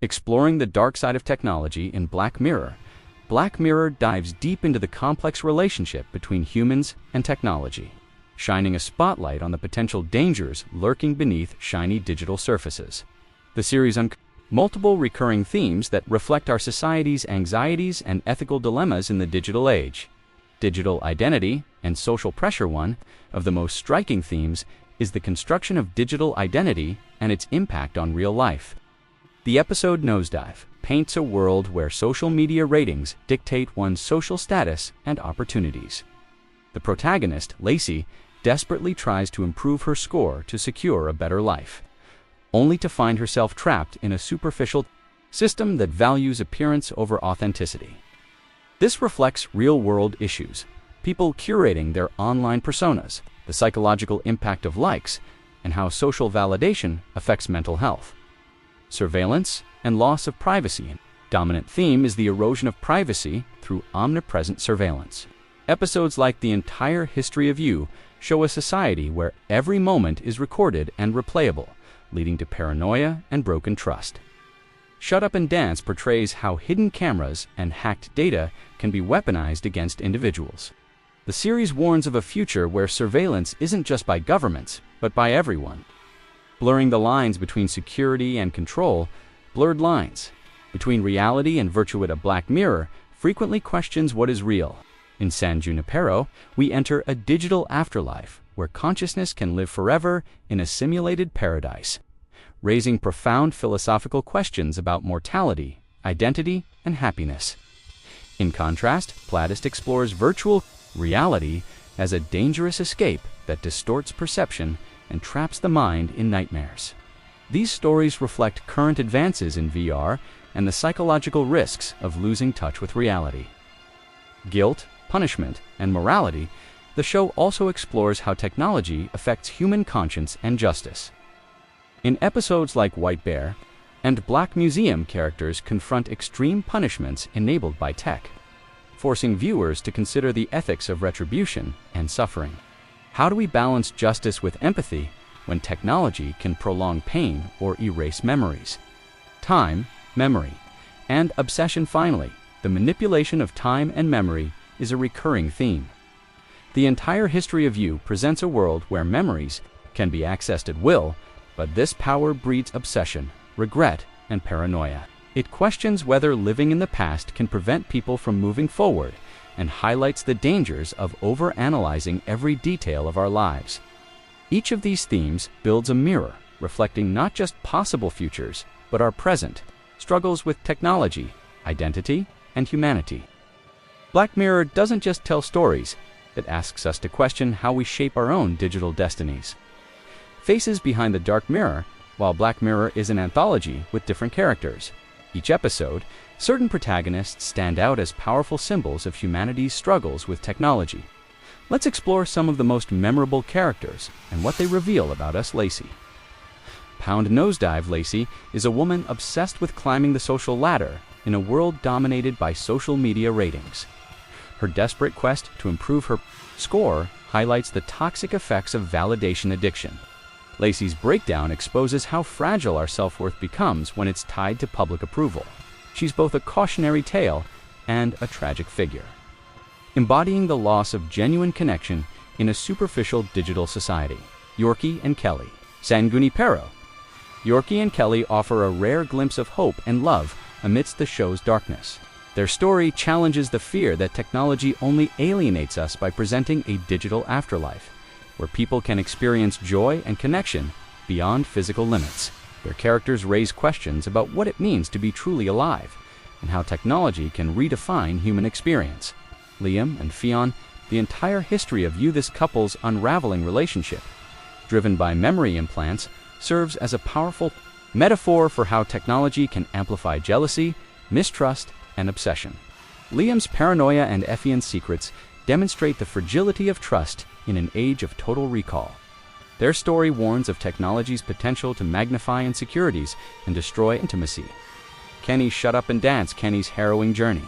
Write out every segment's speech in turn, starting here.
Exploring the dark side of technology in Black Mirror. Black Mirror dives deep into the complex relationship between humans and technology, shining a spotlight on the potential dangers lurking beneath shiny digital surfaces. The series uncovers multiple recurring themes that reflect our society's anxieties and ethical dilemmas in the digital age. Digital identity and social pressure. One of the most striking themes is the construction of digital identity and its impact on real life. The episode Nosedive paints a world where social media ratings dictate one's social status and opportunities. The protagonist, Lacey, desperately tries to improve her score to secure a better life, only to find herself trapped in a superficial system that values appearance over authenticity. This reflects real-world issues, people curating their online personas, the psychological impact of likes, and how social validation affects mental health. Surveillance and loss of privacy. Dominant theme is the erosion of privacy through omnipresent surveillance. Episodes like The Entire History of You show a society where every moment is recorded and replayable, leading to paranoia and broken trust. Shut Up and Dance portrays how hidden cameras and hacked data can be weaponized against individuals. The series warns of a future where surveillance isn't just by governments, but by everyone. Blurring the lines between security and control. Blurred lines between reality and virtue. A Black Mirror frequently questions what is real. In San Junipero, we enter a digital afterlife where consciousness can live forever in a simulated paradise, raising profound philosophical questions about mortality, identity, and happiness. In contrast, Platist explores virtual reality as a dangerous escape that distorts perception and traps the mind in nightmares. These stories reflect current advances in VR and the psychological risks of losing touch with reality. Guilt, punishment, and morality. The show also explores how technology affects human conscience and justice. In episodes like White Bear and Black Museum, characters confront extreme punishments enabled by tech, forcing viewers to consider the ethics of retribution and suffering. How do we balance justice with empathy when technology can prolong pain or erase memories? Time, memory, and obsession. Finally, the manipulation of time and memory is a recurring theme. The Entire History of You presents a world where memories can be accessed at will, but this power breeds obsession, regret, and paranoia. It questions whether living in the past can prevent people from moving forward and highlights the dangers of overanalyzing every detail of our lives. Each of these themes builds a mirror, reflecting not just possible futures, but our present struggles with technology, identity, and humanity. Black Mirror doesn't just tell stories, it asks us to question how we shape our own digital destinies. Faces behind the dark mirror. While Black Mirror is an anthology with different characters, each episode, certain protagonists stand out as powerful symbols of humanity's struggles with technology. Let's explore some of the most memorable characters and what they reveal about us. Lacey. Pound Nosedive. Lacey is a woman obsessed with climbing the social ladder in a world dominated by social media ratings. Her desperate quest to improve her score highlights the toxic effects of validation addiction. Lacey's breakdown exposes how fragile our self-worth becomes when it's tied to public approval. She's both a cautionary tale and a tragic figure, embodying the loss of genuine connection in a superficial digital society. Yorkie and Kelly. San Junipero. Yorkie and Kelly offer a rare glimpse of hope and love amidst the show's darkness. Their story challenges the fear that technology only alienates us by presenting a digital afterlife, where people can experience joy and connection beyond physical limits. Their characters raise questions about what it means to be truly alive, and how technology can redefine human experience. Liam and Fionn. The Entire History of You. This couple's unraveling relationship, driven by memory implants, serves as a powerful metaphor for how technology can amplify jealousy, mistrust, and obsession. Liam's paranoia and Effie's secrets demonstrate the fragility of trust in an age of total recall. Their story warns of technology's potential to magnify insecurities and destroy intimacy. Kenny's Shut Up and Dance. Kenny's harrowing journey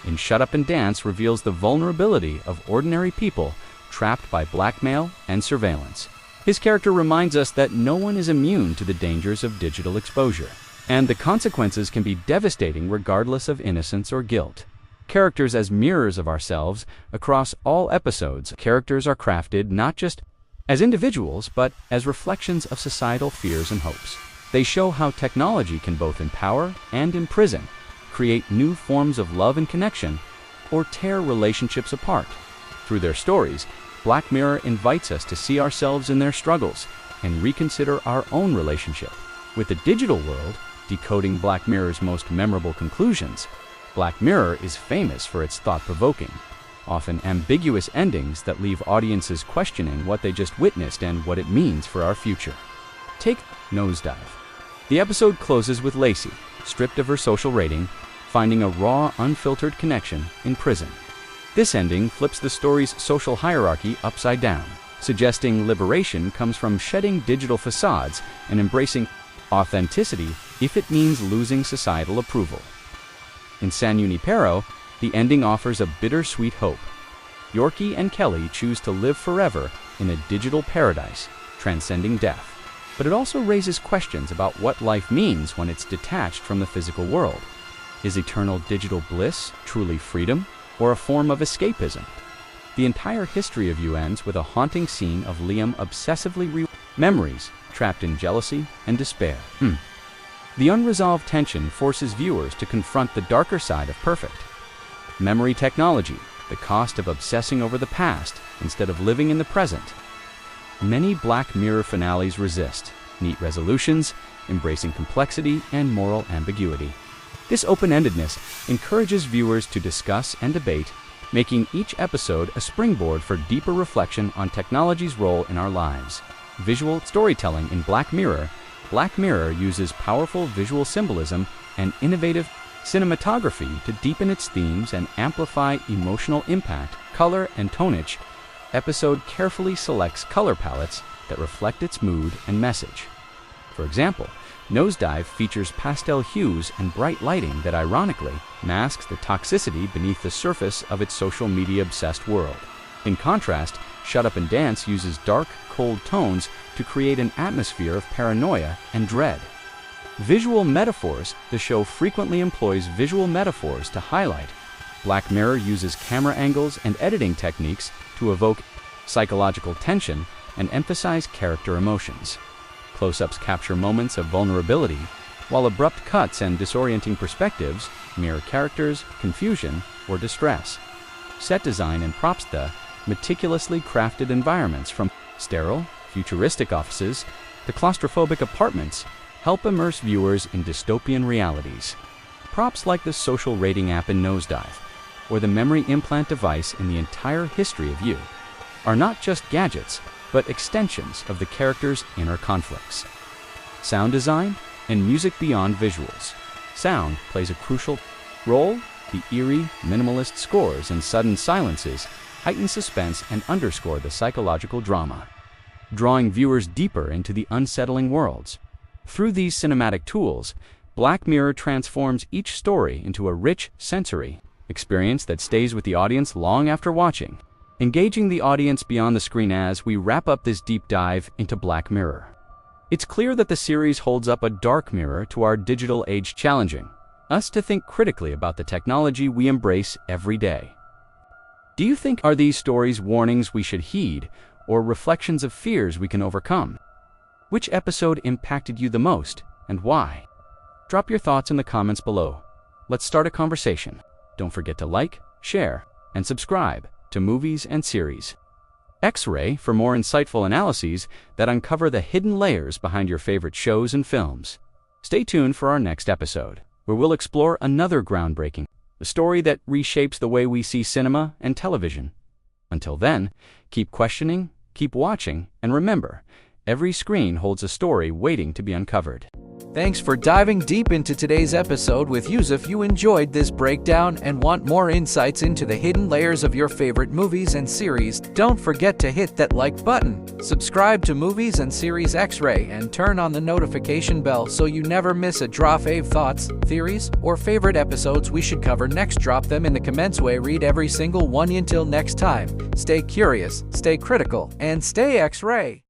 in Shut Up and Dance reveals the vulnerability of ordinary people trapped by blackmail and surveillance. His character reminds us that no one is immune to the dangers of digital exposure. And the consequences can be devastating regardless of innocence or guilt. Characters as mirrors of ourselves across all episodes. Characters are crafted not just as individuals, but as reflections of societal fears and hopes. They show how technology can both empower and imprison, create new forms of love and connection, or tear relationships apart. Through their stories, Black Mirror invites us to see ourselves in their struggles and reconsider our own relationship with the digital world. Decoding Black Mirror's most memorable conclusions, Black Mirror is famous for its thought-provoking, often ambiguous endings that leave audiences questioning what they just witnessed and what it means for our future. Take Nosedive. The episode closes with Lacey, stripped of her social rating, finding a raw, unfiltered connection in prison. This ending flips the story's social hierarchy upside down, suggesting liberation comes from shedding digital facades and embracing authenticity if it means losing societal approval. In San Junipero, the ending offers a bittersweet hope. Yorkie and Kelly choose to live forever in a digital paradise, transcending death. But it also raises questions about what life means when it's detached from the physical world. Is eternal digital bliss truly freedom, or a form of escapism? The entire history of You ends with a haunting scene of Liam obsessively memories trapped in jealousy and despair. The unresolved tension forces viewers to confront the darker side of perfect. Memory technology, the cost of obsessing over the past instead of living in the present. Many Black Mirror finales resist neat resolutions, embracing complexity and moral ambiguity. This open-endedness encourages viewers to discuss and debate, making each episode a springboard for deeper reflection on technology's role in our lives. Visual storytelling in Black Mirror uses powerful visual symbolism and innovative cinematography to deepen its themes and amplify emotional impact. Color and tonage. Episode carefully selects color palettes that reflect its mood and message. For example, Nosedive features pastel hues and bright lighting that ironically masks the toxicity beneath the surface of its social media-obsessed world. In contrast, Shut Up and Dance uses dark, cold tones to create an atmosphere of paranoia and dread. Visual metaphors. The show frequently employs visual metaphors to highlight. Black Mirror uses camera angles and editing techniques to evoke psychological tension and emphasize character emotions. Close-ups capture moments of vulnerability, while abrupt cuts and disorienting perspectives mirror characters' confusion or distress. Set design and props. The meticulously crafted environments, from sterile, futuristic offices to claustrophobic apartments, help immerse viewers in dystopian realities. Props like the social rating app in Nosedive or the memory implant device in the entire history of You are not just gadgets, but extensions of the characters' inner conflicts. Sound design and music beyond visuals. Sound plays a crucial role. The eerie, minimalist scores and sudden silences heighten suspense and underscore the psychological drama, drawing viewers deeper into the unsettling worlds. Through these cinematic tools, Black Mirror transforms each story into a rich sensory experience that stays with the audience long after watching, engaging the audience beyond the screen. As we wrap up this deep dive into Black Mirror, it's clear that the series holds up a dark mirror to our digital age, challenging us to think critically about the technology we embrace every day. Do you think are these stories warnings we should heed, or reflections of fears we can overcome? Which episode impacted you the most, and why? Drop your thoughts in the comments below. Let's start a conversation. Don't forget to like, share, and subscribe to Movies and Series X-Ray for more insightful analyses that uncover the hidden layers behind your favorite shows and films. Stay tuned for our next episode, where we'll explore another groundbreaking story that reshapes the way we see cinema and television. Until then, keep questioning, keep watching, and remember, every screen holds a story waiting to be uncovered. Thanks for diving deep into today's episode with Yusuf. If you enjoyed this breakdown and want more insights into the hidden layers of your favorite movies and series, don't forget to hit that like button, subscribe to Movies and Series X-Ray, and turn on the notification bell so you never miss a drop of thoughts, theories, or favorite episodes we should cover next. Drop them in the comments. We read every single one. Until next time, stay curious, stay critical, and stay X-Ray.